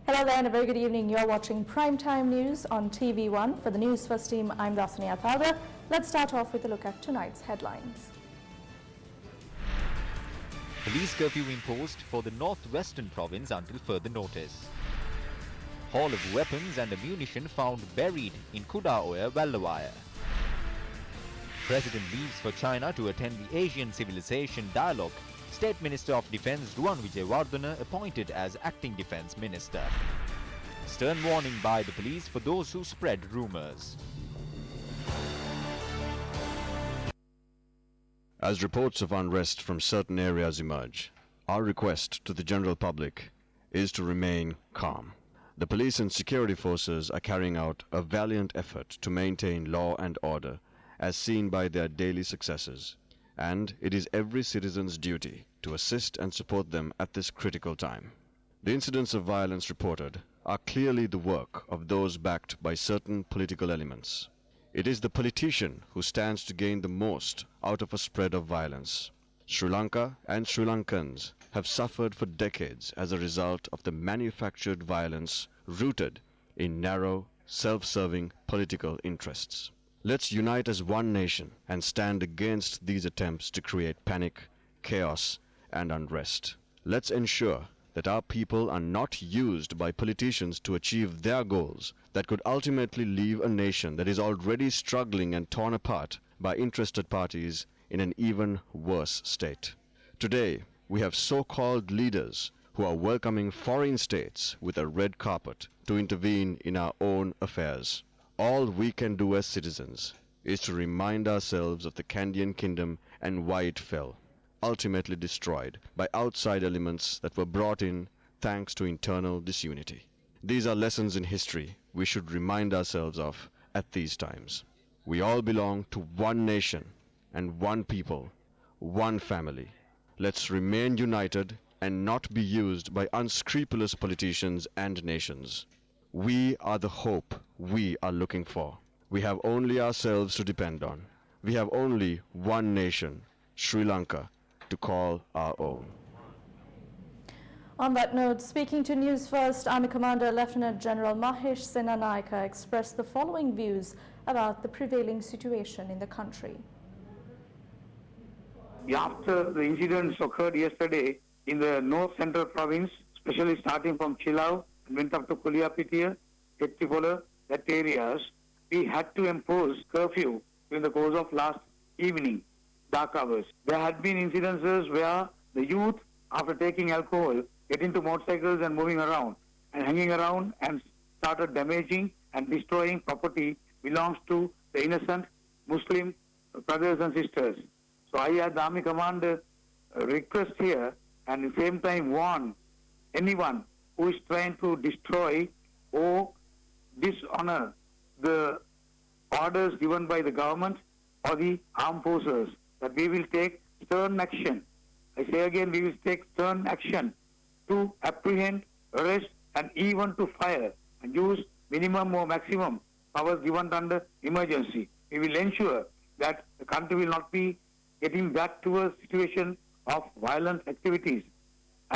Hello there and a very good evening. You're watching Primetime News on TV1. For the News First team, I'm Dasani Athalda. Let's start off with a look at tonight's headlines. Police curfew imposed for the northwestern province until further notice. Haul of weapons and ammunition found buried in Kudaoya, Vallawaya. President leaves for China to attend the Asian Civilization Dialogue. State Minister of Defence Ruwan Wijewardena appointed as Acting Defence Minister. Stern warning by the police for those who spread rumours. As reports of unrest from certain areas emerge, our request to the general public is to remain calm. The police and security forces are carrying out a valiant effort to maintain law and order, as seen by their daily successes, and it is every citizen's duty to assist and support them at this critical time. The incidents of violence reported are clearly the work of those backed by certain political elements. It is the politician who stands to gain the most out of a spread of violence. Sri Lanka and Sri Lankans have suffered for decades as a result of the manufactured violence rooted in narrow, self-serving political interests. Let's unite as one nation and stand against these attempts to create panic, chaos, and unrest. Let's ensure that our people are not used by politicians to achieve their goals that could ultimately leave a nation that is already struggling and torn apart by interested parties in an even worse state. Today, we have so-called leaders who are welcoming foreign states with a red carpet to intervene in our own affairs. All we can do as citizens is to remind ourselves of the Kandyan kingdom and why it fell, ultimately destroyed by outside elements that were brought in thanks to internal disunity. These are lessons in history we should remind ourselves of at these times. We all belong to one nation and one people, one family. Let's remain united and not be used by unscrupulous politicians and nations. We are the hope we are looking for. We have only ourselves to depend on. We have only one nation, Sri Lanka, to call our own. On that note, speaking to News First, Army Commander Lieutenant General Mahesh Senanayaka expressed the following views about the prevailing situation in the country. After the incidents occurred yesterday in the north central province, especially starting from Chilau and went up to Kuliapitia, Kettipola, that areas, we had to impose curfew in the course of last evening, dark hours. There had been incidences where the youth, after taking alcohol, get into motorcycles and moving around and hanging around and started damaging and destroying property belongs to the innocent Muslim brothers and sisters. So I, as the Army Commander, request here and at the same time warn anyone who is trying to destroy or dishonor the orders given by the government or the armed forces that we will take stern action. I say again, we will take stern action to apprehend, arrest and even to fire and use minimum or maximum powers given under emergency. We will ensure that the country will not be getting back to a situation of violent activities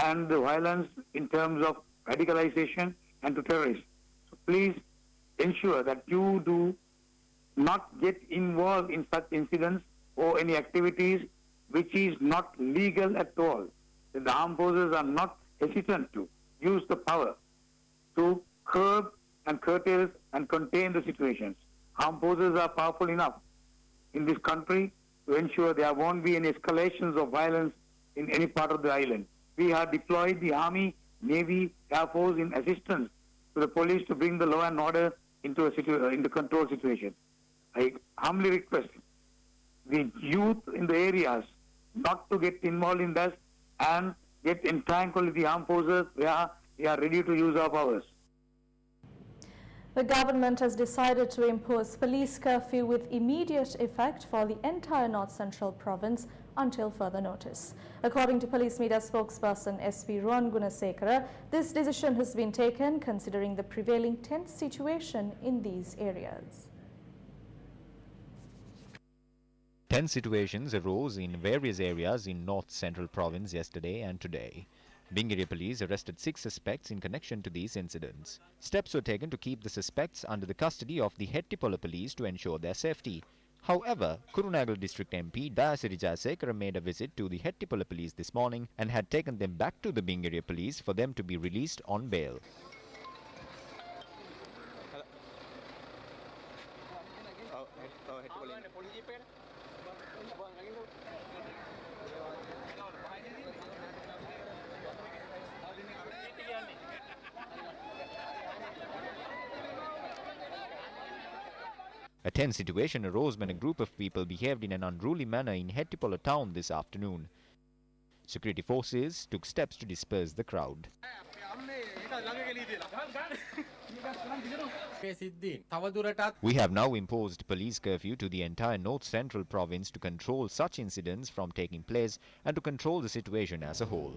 and the violence in terms of radicalization and to terrorists. So please ensure that you do not get involved in such incidents or any activities which is not legal at all. The armed forces are not hesitant to use the power to curb and curtail and contain the situations. Armed forces are powerful enough in this country to ensure there won't be any escalations of violence in any part of the island. We have deployed the Army, Navy, Air Force in assistance to the police to bring the law and order into into control situation. I humbly request the youth in the areas not to get involved in that and get entangled with the armed forces where we are ready to use our powers. The government has decided to impose police curfew with immediate effect for the entire North Central province until further notice. According to police media spokesperson SP Ruwan Gunasekara, this decision has been taken considering the prevailing tense situation in these areas. Tense situations arose in various areas in North Central province yesterday and today. Bingiri police arrested 6 suspects in connection to these incidents. Steps were taken to keep the suspects under the custody of the Hettipola police to ensure their safety. However, Kurunagal District MP Dayasiri Jayasekara made a visit to the Hettipola police this morning and had taken them back to the Bingiri police for them to be released on bail. A tense situation arose when a group of people behaved in an unruly manner in Hettipola town this afternoon. Security forces took steps to disperse the crowd. We have now imposed police curfew to the entire North Central province to control such incidents from taking place and to control the situation as a whole.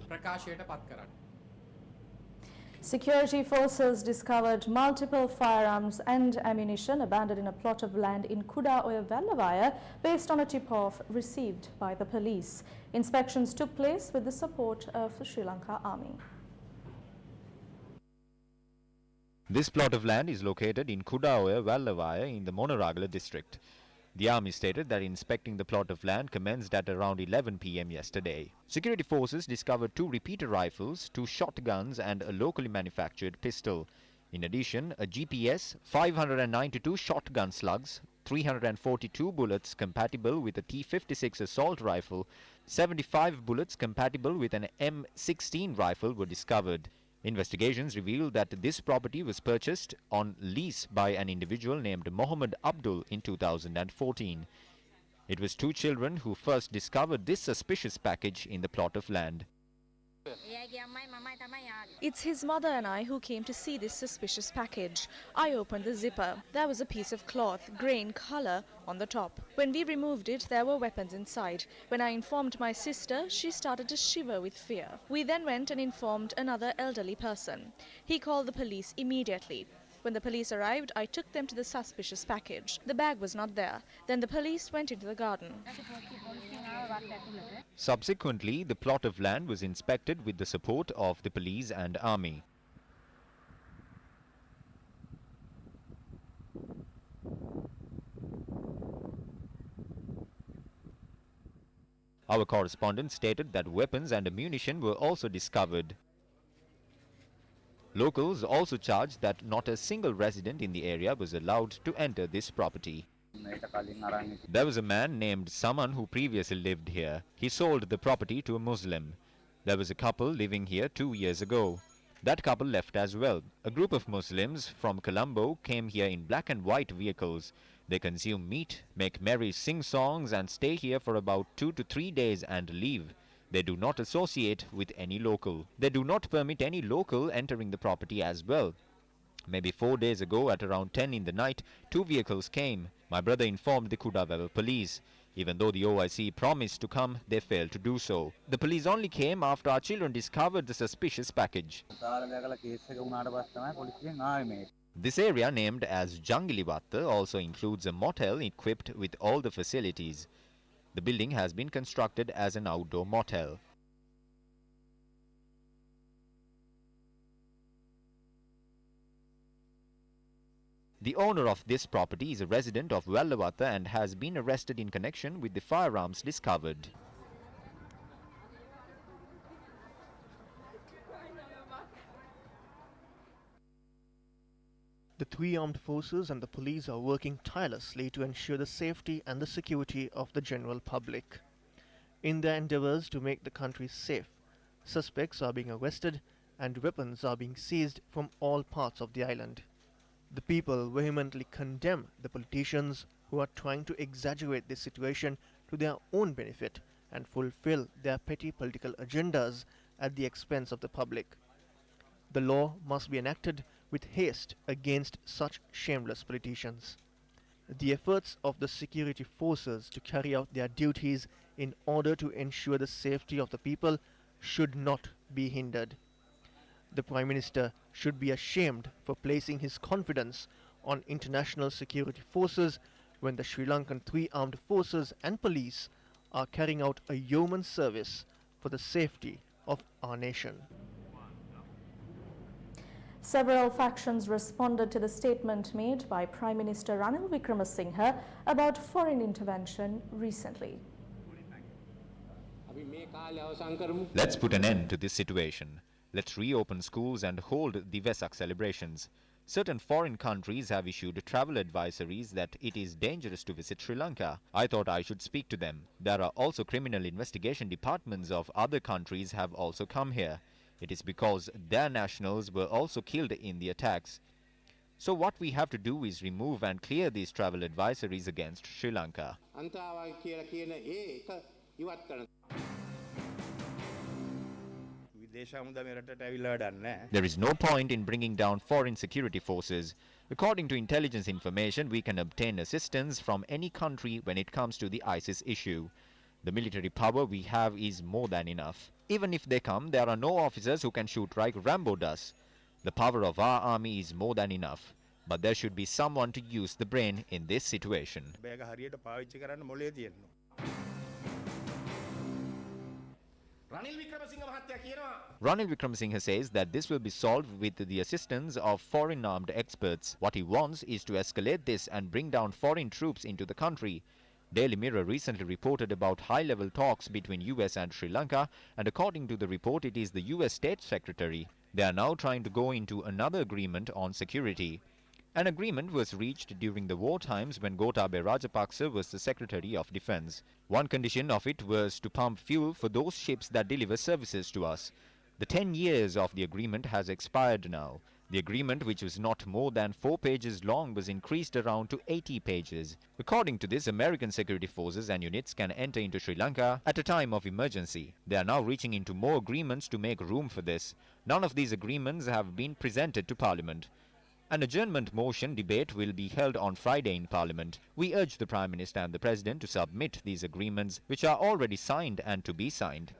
Security forces discovered multiple firearms and ammunition abandoned in a plot of land in Kudaoya Vallavaya based on a tip-off received by the police. Inspections took place with the support of the Sri Lanka Army. This plot of land is located in Kudaoya Vallavaya in the Monaragala district. The army stated that inspecting the plot of land commenced at around 11 p.m. yesterday. Security forces discovered 2 repeater rifles, 2 shotguns and a locally manufactured pistol. In addition, a GPS, 592 shotgun slugs, 342 bullets compatible with a T-56 assault rifle, 75 bullets compatible with an M16 rifle were discovered. Investigations revealed that this property was purchased on lease by an individual named Mohammed Abdul in 2014. It was 2 children who first discovered this suspicious package in the plot of land. It's his mother and I who came to see this suspicious package. I opened the zipper. There was a piece of cloth, grey in colour, on the top. When we removed it, there were weapons inside. When I informed my sister, she started to shiver with fear. We then went and informed another elderly person. He called the police immediately. When the police arrived, I took them to the suspicious package. The bag was not there. Then the police went into the garden. Subsequently, the plot of land was inspected with the support of the police and army. Our correspondent stated that weapons and ammunition were also discovered. Locals also charged that not a single resident in the area was allowed to enter this property. There was a man named Saman who previously lived here. He sold the property to a Muslim. There was a couple living here 2 years ago. That couple left as well. A group of Muslims from Colombo came here in black and white vehicles. They consume meat, make merry sing songs and stay here for about 2 to 3 days and leave. They do not associate with any local. They do not permit any local entering the property as well. Maybe 4 days ago at around 10 in the night, 2 vehicles came. My brother informed the Kudaoya police. Even though the OIC promised to come, they failed to do so. The police only came after our children discovered the suspicious package. This area, named as Jangiliwatta, also includes a motel equipped with all the facilities. The building has been constructed as an outdoor motel. The owner of this property is a resident of Vallavata and has been arrested in connection with the firearms discovered. The 3 armed forces and the police are working tirelessly to ensure the safety and the security of the general public. In their endeavors to make the country safe, suspects are being arrested and weapons are being seized from all parts of the island. The people vehemently condemn the politicians who are trying to exaggerate this situation to their own benefit and fulfill their petty political agendas at the expense of the public. The law must be enacted with haste against such shameless politicians. The efforts of the security forces to carry out their duties in order to ensure the safety of the people should not be hindered. The Prime Minister should be ashamed for placing his confidence on international security forces when the Sri Lankan 3 armed forces and police are carrying out a yeoman's service for the safety of our nation. Several factions responded to the statement made by Prime Minister Ranil Wickremesinghe about foreign intervention recently. Let's put an end to this situation. Let's reopen schools and hold the Vesak celebrations. Certain foreign countries have issued travel advisories that it is dangerous to visit Sri Lanka. I thought I should speak to them. There are also criminal investigation departments of other countries have also come here. It is because their nationals were also killed in the attacks. So what we have to do is remove and clear these travel advisories against Sri Lanka. There is no point in bringing down foreign security forces. According to intelligence information, we can obtain assistance from any country when it comes to the ISIS issue. The military power we have is more than enough. Even if they come, there are no officers who can shoot like Rambo does. The power of our army is more than enough. But there should be someone to use the brain in this situation. Ranil Wickremesinghe says that this will be solved with the assistance of foreign armed experts. What he wants is to escalate this and bring down foreign troops into the country. Daily Mirror recently reported about high-level talks between US and Sri Lanka, and according to the report, it is the US State Secretary. They are now trying to go into another agreement on security. An agreement was reached during the war times when Gotabaya Rajapaksa was the Secretary of Defense. One condition of it was to pump fuel for those ships that deliver services to us. The 10 years of the agreement has expired now. The agreement, which was not more than 4 pages long, was increased around to 80 pages. According to this, American security forces and units can enter into Sri Lanka at a time of emergency. They are now reaching into more agreements to make room for this. None of these agreements have been presented to Parliament. An adjournment motion debate will be held on Friday in Parliament. We urge the Prime Minister and the President to submit these agreements, which are already signed and to be signed.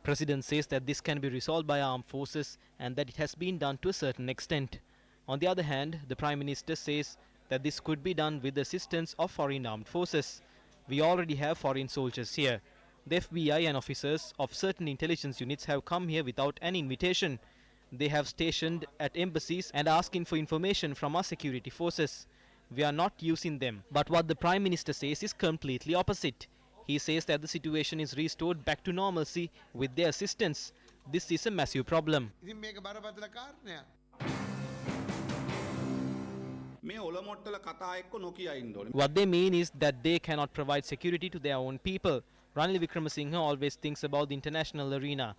President says that this can be resolved by armed forces and that it has been done to a certain extent. On the other hand, the Prime Minister says that this could be done with the assistance of foreign armed forces. We already have foreign soldiers here. The FBI and officers of certain intelligence units have come here without any invitation. They have stationed at embassies and asking for information from our security forces. We are not using them. But what the Prime Minister says is completely opposite. He says that the situation is restored back to normalcy with their assistance. This is a massive problem. What they mean is that they cannot provide security to their own people. Ranil Wickremesinghe always thinks about the international arena.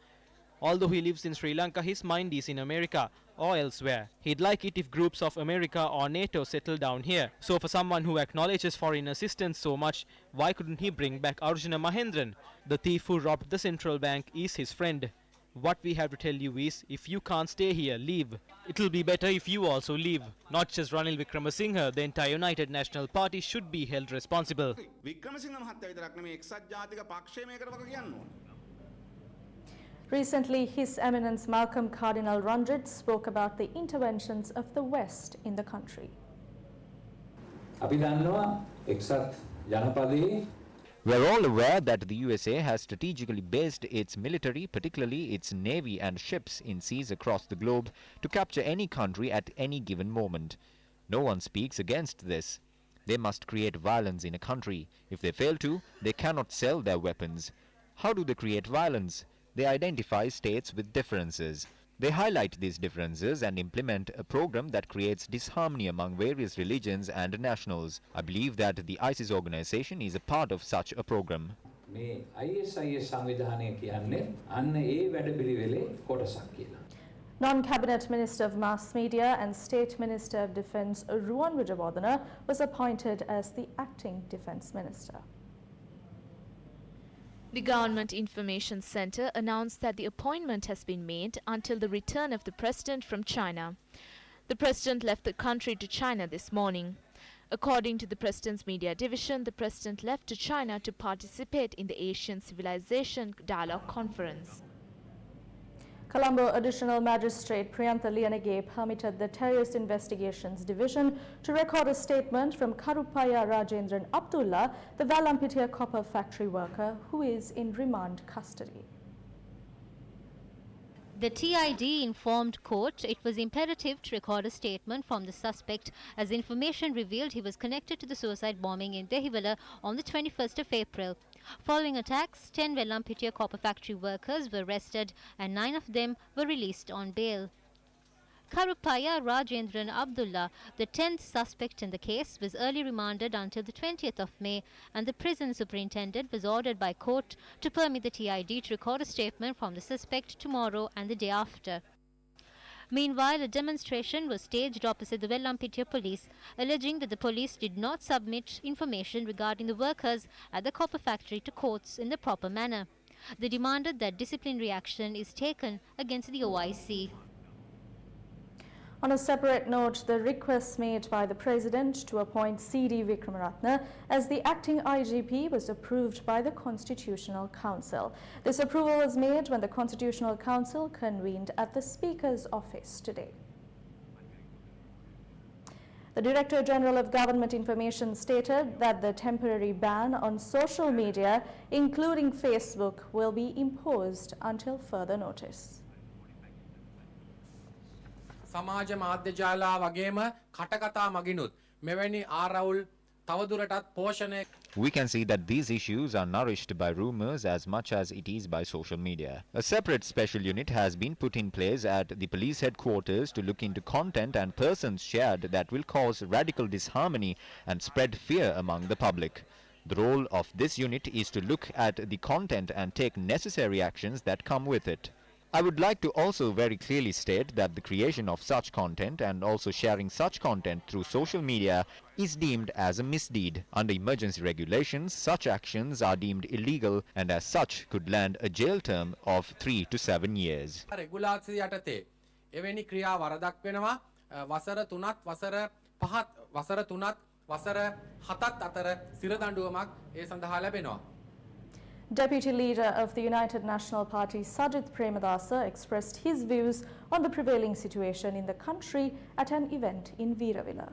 Although he lives in Sri Lanka, his mind is in America or elsewhere. He'd like it if groups of America or NATO settle down here. So for someone who acknowledges foreign assistance so much, why couldn't he bring back Arjuna Mahendran? The thief who robbed the central bank is his friend. What we have to tell you is, if you can't stay here, leave. It'll be better if you also leave. Not just Ranil Wickremesinghe, the entire United National Party should be held responsible. Recently, His Eminence Malcolm Cardinal Ranjit spoke about the interventions of the West in the country. We're all aware that the USA has strategically based its military, particularly its navy and ships, in seas across the globe to capture any country at any given moment. No one speaks against this. They must create violence in a country. If they fail to, they cannot sell their weapons. How do they create violence? They identify states with differences. They highlight these differences and implement a program that creates disharmony among various religions and nationals. I believe that the ISIS organization is a part of such a program. Non-Cabinet Minister of Mass Media and State Minister of Defence Ruwan Wijewardena was appointed as the acting Defence Minister. The Government Information Center announced that the appointment has been made until the return of the President from China. The President left the country to China this morning. According to the President's media division, the President left to China to participate in the Asian Civilization Dialogue Conference. Colombo Additional Magistrate Priyantha Liyanage permitted the Terrorist Investigations Division to record a statement from Karupaya Rajendran Abdullah, the Valampitia copper factory worker who is in remand custody. The TID informed court it was imperative to record a statement from the suspect as information revealed he was connected to the suicide bombing in Dehiwala on the 21st of April. Following attacks, 10 Valampitia copper factory workers were arrested and 9 of them were released on bail. Karupaya Rajendran Abdullah, the 10th suspect in the case, was early remanded until the 20th of May, and the prison superintendent was ordered by court to permit the TID to record a statement from the suspect tomorrow and the day after. Meanwhile, a demonstration was staged opposite the Valampitia police, alleging that the police did not submit information regarding the workers at the copper factory to courts in the proper manner. They demanded that disciplinary action is taken against the OIC. On a separate note, the request made by the President to appoint C.D. Vikramaratne as the acting IGP was approved by the Constitutional Council. This approval was made when the Constitutional Council convened at the Speaker's office today. The Director General of Government Information stated that the temporary ban on social media, including Facebook, will be imposed until further notice. සමාජ මාධ්‍ය ජාලා වගේම කටකතා මගිනුත් මෙවැනි ආරවුල් තවදුරටත් පෝෂණය. We can see that these issues are nourished by rumors as much as it is by social media. A separate special unit has been put in place at the police headquarters to look into content and persons shared that will cause radical disharmony and spread fear among the public. The role of this unit is to look at the content and take necessary actions that come with it. I would like to also very clearly state that the creation of such content and also sharing such content through social media is deemed as a misdeed. Under emergency regulations, such actions are deemed illegal and as such could land a jail term of 3 to 7 years. රෙගුලාසිය යටතේ එවැනි ක්‍රියා වරදක් වෙනවා. වසර 3ත් වසර 5ත් වසර 3ත් වසර 7ත් අතර සිර දඬුවමක් ඒ සඳහා ලැබෙනවා. Deputy Leader of the United National Party, Sajith Premadasa, expressed his views on the prevailing situation in the country at an event in Veeravilla.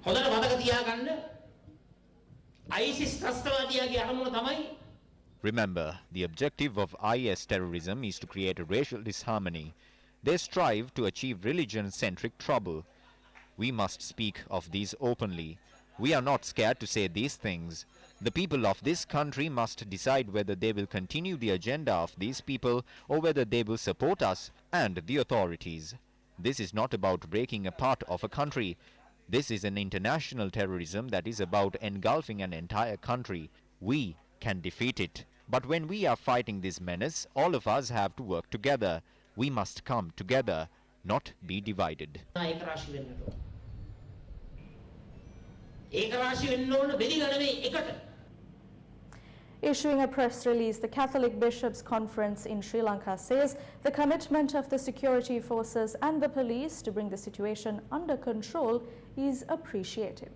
හොඳට මතක තියාගන්න ISIS ත්‍රස්තවාදියාගේ අරමුණ තමයි. Remember, the objective of IS terrorism is to create a racial disharmony. They strive to achieve religion-centric trouble. We must speak of these openly. We are not scared to say these things. The people of this country must decide whether they will continue the agenda of these people or whether they will support us and the authorities. This is not about breaking a part of a country. This is an international terrorism that is about engulfing an entire country. We can defeat it. But when we are fighting this menace, all of us have to work together. We must come together, not be divided. Issuing a press release, the Catholic Bishops' Conference in Sri Lanka says the commitment of the security forces and the police to bring the situation under control is appreciative.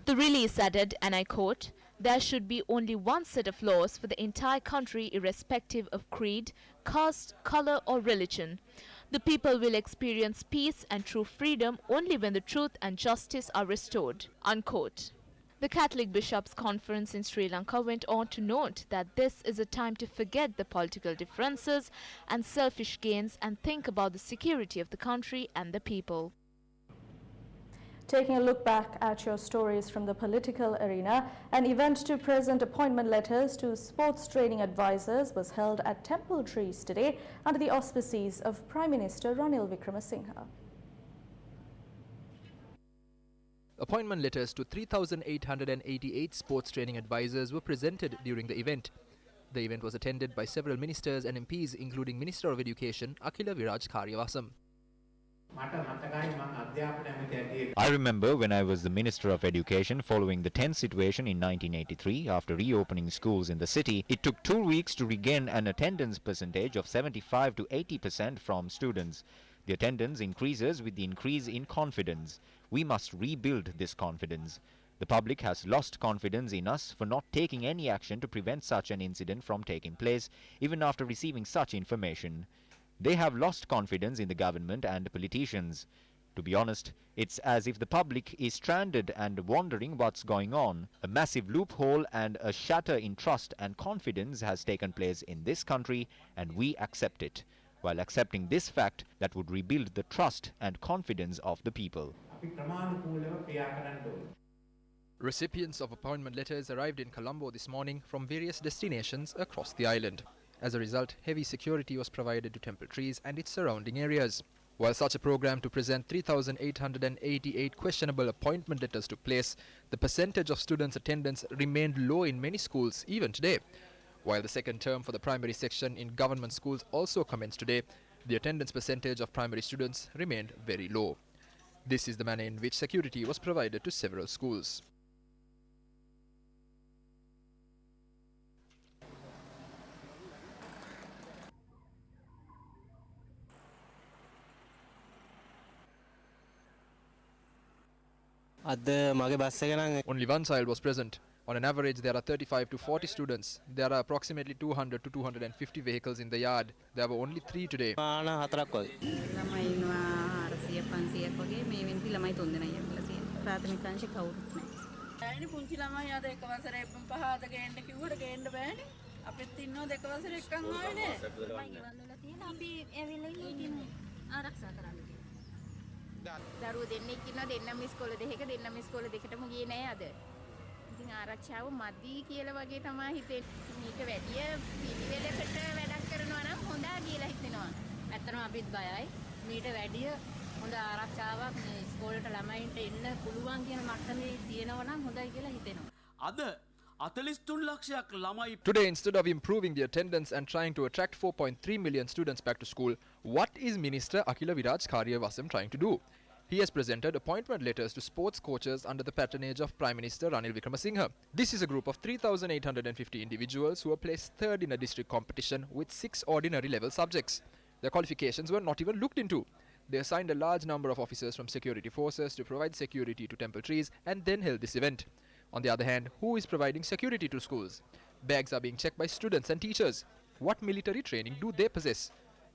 The release added, and I quote, "There should be only one set of laws for the entire country irrespective of creed, caste, color or religion. The people will experience peace and true freedom only when the truth and justice are restored." Unquote. The Catholic Bishops' Conference in Sri Lanka went on to note that this is a time to forget the political differences and selfish gains and think about the security of the country and the people. Taking a look back at your stories from the political arena, an event to present appointment letters to sports training advisors was held at Temple Trees today under the auspices of Prime Minister Ranil Wickremesinghe. Appointment letters to 3,888 sports training advisors were presented during the event. The event was attended by several ministers and MPs, including Minister of Education Akila Viraj Karyawasam. I remember when I was the Minister of Education following the tense situation in 1983 after reopening schools in the city, it took 2 weeks to regain an attendance percentage of 75 to 80% from students. The attendance increases with the increase in confidence. We must rebuild this confidence. The public has lost confidence in us for not taking any action to prevent such an incident from taking place, even after receiving such information. They have lost confidence in the government and politicians. To be honest, it's as if the public is stranded and wondering what's going on. A massive loophole and a shatter in trust and confidence has taken place in this country, and we accept it. While accepting this fact, that would rebuild the trust and confidence of the people. Recipients of appointment letters arrived in Colombo this morning from various destinations across the island. As a result, heavy security was provided to Temple Trees and its surrounding areas. While such a program to present 3,888 questionable appointment letters took place, the percentage of students' attendance remained low in many schools even today. While the second term for the primary section in government schools also commenced today, the attendance percentage of primary students remained very low. This is the manner in which security was provided to several schools. Only one child was present. On an average, there are 35 to 40 students. There are approximately 200 to 250 vehicles in the yard. There were only 3 today. දරුවෝ දෙන්නෙක් ඉන්නවා දෙන්නම ඉස්කෝලේ දෙකක දෙන්නම ඉස්කෝලේ දෙකටම ගියේ නෑ අද. ඉතින් ආරක්ෂාව මදි කියලා වගේ තමයි හිතෙන්නේ. මේක වැඩි පිළිවෙලකට වැඩක් කරනවා නම් හොඳයි කියලා හිතෙනවා. ඇත්තටම අපිත් බයයි. මීට වැඩි හොඳ ආරක්ෂාවක් මේ ඉස්කෝලේට ළමයින්ට එන්න පුළුවන් කියන මට්ටමේ තියෙනවා නම් හොඳයි කියලා හිතෙනවා. අද Today, instead of improving the attendance and trying to attract 4.3 million students back to school, what is Minister Akila Viraj Karyavasam trying to do? He has presented appointment letters to sports coaches under the patronage of Prime Minister Ranil Wickremesinghe. This is a group of 3,850 individuals who were placed third in a district competition with 6 ordinary level subjects. Their qualifications were not even looked into. They assigned a large number of officers from security forces to provide security to Temple Trees and then held this event. On the other hand, who is providing security to schools? Bags are being checked by students and teachers. What military training do they possess?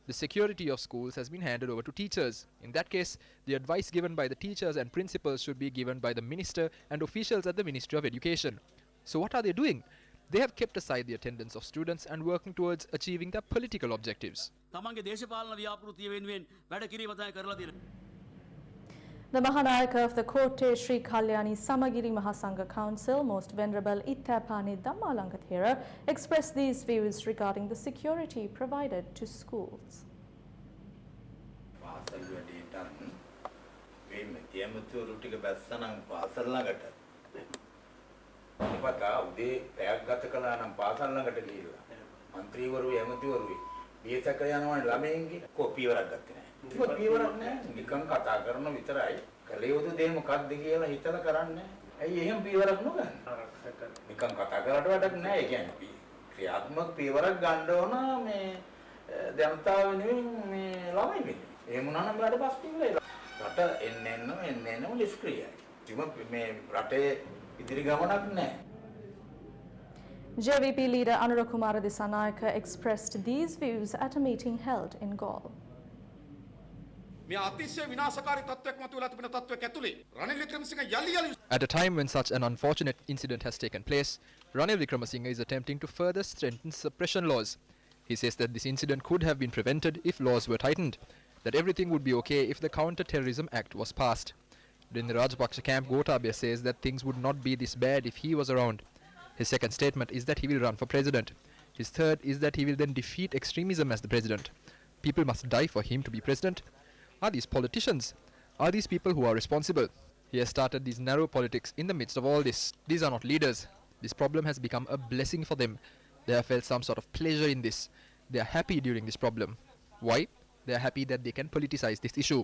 The security of schools has been handed over to teachers. In that case, the advice given by the teachers and principals should be given by the minister and officials at the Ministry of Education. So what are they doing? They have kept aside the attendance of students and working towards achieving their political objectives. The Mahanayaka of the Kotte Sri Kalyani Samagiri Mahasangha Council, Most Venerable Ittapani Dhammalankathera, expressed these views regarding the security provided to schools. පියවරක් නෑ නිකන් කතා කරන විතරයි කලේ යුතු දේ මොකක්ද කියලා හිතලා කරන්නේ. ඇයි එහෙම පියවරක් නොගන්නේ? නිකන් කතා කරලා වැඩක් නෑ. ඒ කියන්නේ ක්‍රියාත්මක පියවරක් ගන්න ඕන මේ ජනතාව වෙනුවෙන් මේ ළමයි වෙනුවෙන්. එහෙම වුණා නම් වැඩ පස්ති වෙලා. රට එන්න නිෂ්ක්‍රියයි. මේ රටේ ඉදිරි ගමනක් නෑ. JVP leader Inara Kumara expressed these views at a meeting held in Galle. At a time when such an unfortunate incident has taken place, Ranil Wickremesinghe is attempting to further strengthen suppression laws. He says that this incident could have been prevented if laws were tightened, that everything would be okay if the Counter-Terrorism Act was passed. In the Rajapaksa camp, Gotabaya says that things would not be this bad if he was around. His second statement is that he will run for president. His third is that he will then defeat extremism as the president. People must die for him to be president. Are these politicians? Are these people who are responsible? He has started these narrow politics in the midst of all this. These are not leaders. This problem has become a blessing for them. They have felt some sort of pleasure in this. They are happy during this problem. Why? They are happy that they can politicize this issue.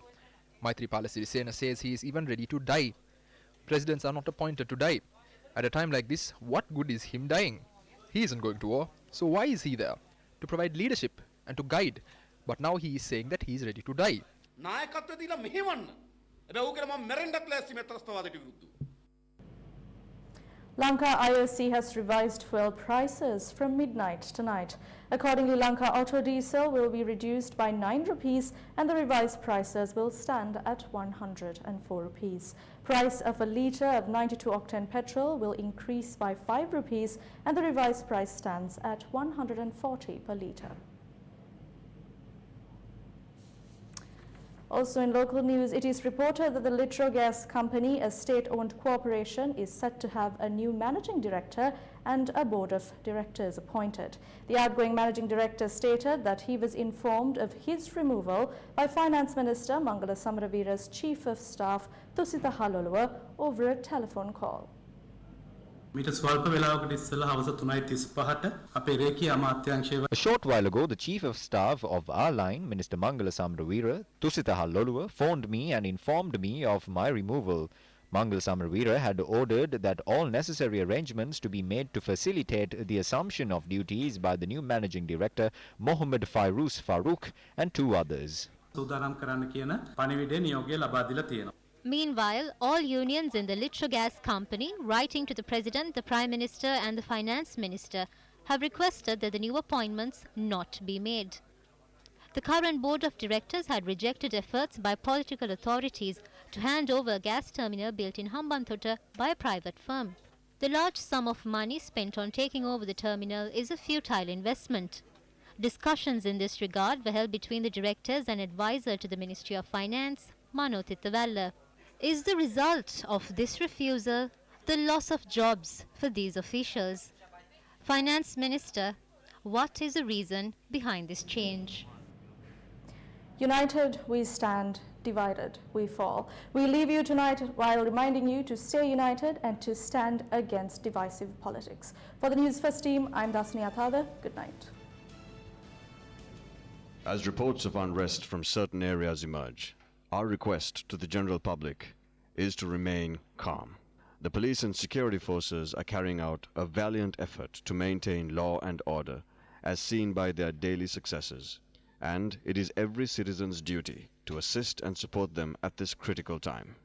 Maithripala Sirisena says he is even ready to die. Presidents are not appointed to die. At a time like this, what good is him dying? He isn't going to war. So why is he there? To provide leadership and to guide. But now he is saying that he is ready to die. Lanka IOC has revised fuel prices from midnight tonight. Accordingly, Lanka auto diesel will be reduced by 9 rupees and the revised prices will stand at 104 rupees. Price of a litre of 92-octane petrol will increase by 5 rupees and the revised price stands at 140 per litre. Also in local news, it is reported that the Litro Gas Company, a state-owned corporation, is set to have a new managing director and a board of directors appointed. The outgoing managing director stated that he was informed of his removal by Finance Minister Mangala Samaravira's chief of staff Thusitha Haloluwa over a telephone call. A short while ago, the Chief of Staff of our line, Minister Mangala Samaravira, Thusitha Haloluwa, phoned me and informed me of my removal. Mangala Samaravira had ordered that all necessary arrangements to be made to facilitate the assumption of duties by the new Managing Director, Mohammed Fairuz Farooq, and 2 others. Meanwhile, all unions in the Litro Gas Company, writing to the President, the Prime Minister and the Finance Minister, have requested that the new appointments not be made. The current board of directors had rejected efforts by political authorities to hand over a gas terminal built in Hambantota by a private firm. The large sum of money spent on taking over the terminal is a futile investment. Discussions in this regard were held between the directors and advisor to the Ministry of Finance, Mano Thittavalla. Is the result of this refusal the loss of jobs for these officials? Finance Minister, what is the reason behind this change? United we stand, divided we fall. We leave you tonight while reminding you to stay united and to stand against divisive politics. For the Newsfirst team, I'm Dasni Athada. Good night. As reports of unrest from certain areas emerge, our request to the general public is to remain calm. The police and security forces are carrying out a valiant effort to maintain law and order, as seen by their daily successes, and it is every citizen's duty to assist and support them at this critical time.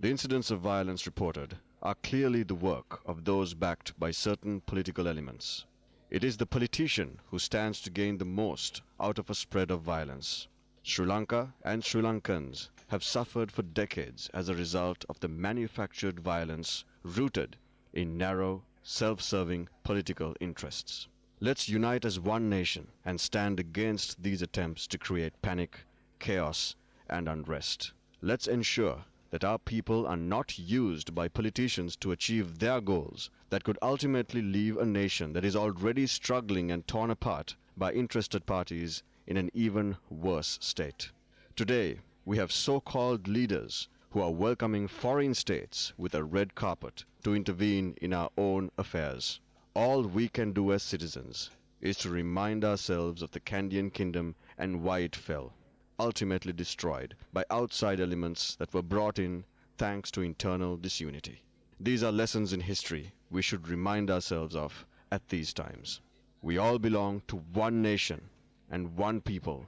The incidents of violence reported are clearly the work of those backed by certain political elements. It is the politician who stands to gain the most out of a spread of violence. Sri Lanka and Sri Lankans have suffered for decades as a result of the manufactured violence rooted in narrow, self-serving political interests. Let's unite as one nation and stand against these attempts to create panic, chaos, and unrest. Let's ensure that our people are not used by politicians to achieve their goals that could ultimately leave a nation that is already struggling and torn apart by interested parties in an even worse state. Today, we have so-called leaders who are welcoming foreign states with a red carpet to intervene in our own affairs. All we can do as citizens is to remind ourselves of the Kandyan kingdom and why it fell, ultimately destroyed by outside elements that were brought in thanks to internal disunity. These are lessons in history we should remind ourselves of at these times. We all belong to one nation and one people,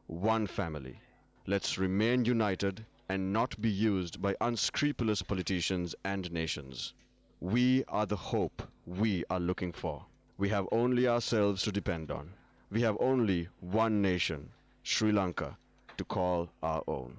one family. Let's remain united and not be used by unscrupulous politicians and nations. We are the hope we are looking for. We have only ourselves to depend on. We have only one nation, Sri Lanka, to call our own.